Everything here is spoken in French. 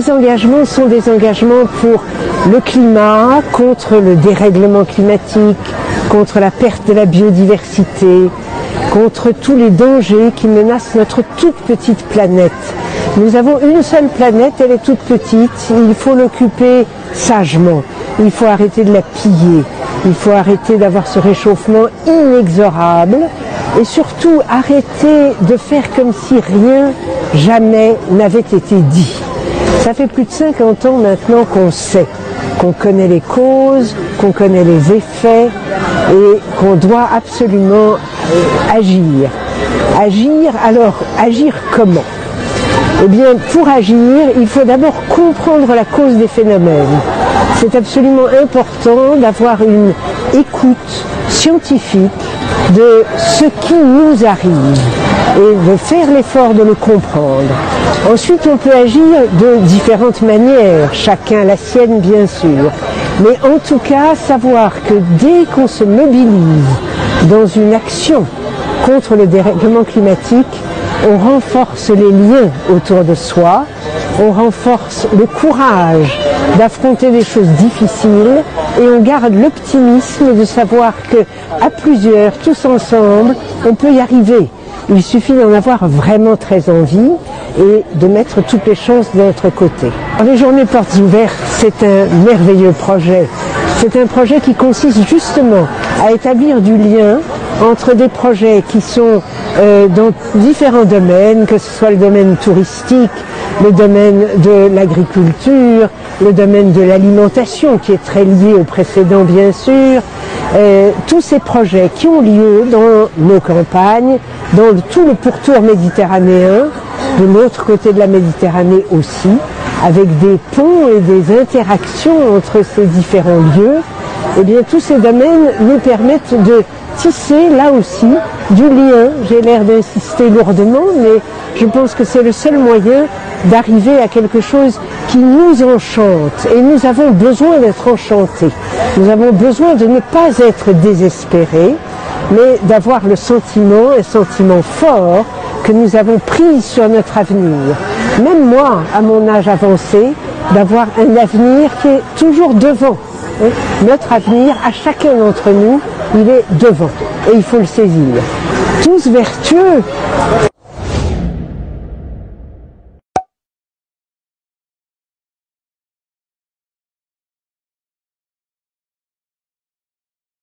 ces engagements sont des engagements pour le climat, contre le dérèglement climatique, contre la perte de la biodiversité, contre tous les dangers qui menacent notre toute petite planète. Nous avons une seule planète, elle est toute petite, il faut l'occuper sagement, il faut arrêter de la piller, il faut arrêter d'avoir ce réchauffement inexorable et surtout arrêter de faire comme si rien jamais n'avait été dit. Ça fait plus de 50 ans maintenant qu'on sait, qu'on connaît les causes, qu'on connaît les effets et qu'on doit absolument agir. Agir, alors agir comment? Eh bien, pour agir, il faut d'abord comprendre la cause des phénomènes. C'est absolument important d'avoir une écoute scientifique de ce qui nous arrive et de faire l'effort de le comprendre. Ensuite, on peut agir de différentes manières, chacun la sienne bien sûr. Mais en tout cas, savoir que dès qu'on se mobilise dans une action contre le dérèglement climatique, on renforce les liens autour de soi, on renforce le courage d'affronter des choses difficiles et on garde l'optimisme de savoir que à plusieurs, tous ensemble, on peut y arriver. Il suffit d'en avoir vraiment très envie et de mettre toutes les chances de notre côté. Alors, les journées portes ouvertes, c'est un merveilleux projet. C'est un projet qui consiste justement à établir du lien entre des projets qui sont dans différents domaines, que ce soit le domaine touristique, le domaine de l'agriculture, le domaine de l'alimentation qui est très lié au précédent bien sûr, tous ces projets qui ont lieu dans nos campagnes, dans tout le pourtour méditerranéen, de l'autre côté de la Méditerranée aussi, avec des ponts et des interactions entre ces différents lieux, eh bien tous ces domaines nous permettent de tisser là aussi du lien. J'ai l'air d'insister lourdement, mais je pense que c'est le seul moyen d'arriver à quelque chose qui nous enchante. Et nous avons besoin d'être enchantés. Nous avons besoin de ne pas être désespérés, mais d'avoir le sentiment, un sentiment fort, que nous avons pris sur notre avenir. Même moi, à mon âge avancé, d'avoir un avenir qui est toujours devant. Notre avenir, à chacun d'entre nous, il est devant et il faut le saisir. Tous vertueux.